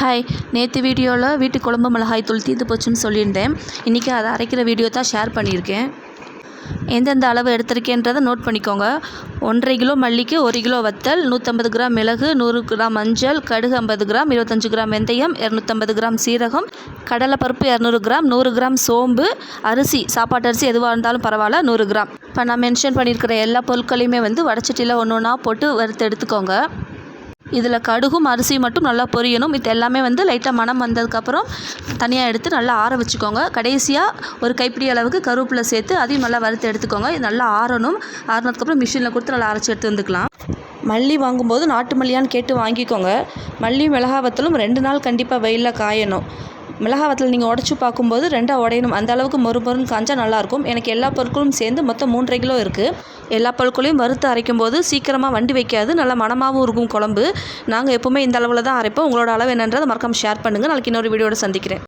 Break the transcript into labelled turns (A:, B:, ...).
A: Hi, நேற்று வீடியோவில் வீட்டு குழம்பு மிளகாய் தூள் தீர்ந்து போச்சுன்னு சொல்லியிருந்தேன். இன்றைக்கி அதை அரைக்கிற வீடியோ தான் ஷேர் பண்ணியிருக்கேன். எந்தெந்த அளவு எடுத்திருக்கேன்றதை நோட் பண்ணிக்கோங்க. 1.5 கிலோ மல்லிக்கு 1 கிலோ வத்தல், 150 கிராம் மிளகு, 100 கிராம் மஞ்சள், கடுகு 50 கிராம், 25 கிராம் வெந்தயம், 250 கிராம் சீரகம், கடலைப்பருப்பு 200 கிராம், 100 கிராம் சோம்பு, அரிசி சாப்பாட்டு அரிசி எதுவாக இருந்தாலும் பரவாயில்ல 100 கிராம். இப்போ நான் மென்ஷன் பண்ணியிருக்கிற எல்லா பொருட்களையுமே வடச்சட்டியில் ஒன்று ஒன்றா போட்டு வறுத்து எடுத்துக்கோங்க. இதில் கடுகும் அரிசியும் மட்டும் நல்லா பொரியணும். இது எல்லாமே லைட்டாக மணம் வந்ததுக்கப்புறம் தனியாக எடுத்து நல்லா ஆற வச்சுக்கோங்க. கடைசியாக ஒரு கைப்பிடி அளவுக்கு கருவேப்பிலை சேர்த்து அதையும் நல்லா வறுத்து எடுத்துக்கோங்க. இது நல்லா ஆறணும். ஆறினதுக்கப்புறம் மிஷினில் கொடுத்து நல்லா அரைச்சி எடுத்து வந்துக்கலாம். மல்லி வாங்கும்போது நாட்டு மல்லியான்னு கேட்டு வாங்கிக்கோங்க. மல்லி மிளகாய் வத்தலும் 2 நாள் கண்டிப்பாக வெயிலில் காயணும். மிளகாய் வத்தல் நீங்கள் உடச்சி பார்க்கும்போது 2 உடையணும். அந்த அளவுக்கு மொறுன்னு காய்ஞ்சா நல்லாயிருக்கும். எனக்கு எல்லா பொருட்களும் சேர்ந்து மொத்தம் 3.5 கிலோ இருக்குது. எல்லா பொருட்களையும் வறுத்து அரைக்கும் போது சீக்கிரமாக வண்டி வைக்காது, நல்லா மணமாகவும் இருக்கும் குழம்பு. நாங்கள் எப்போவுமே இந்த அளவில் தான் அரைப்போம். உங்களோட அளவு என்னன்றதை மறக்காமல் ஷேர் பண்ணுங்கள். நாளைக்கு இன்னொரு வீடியோட சந்திக்கிறேன்.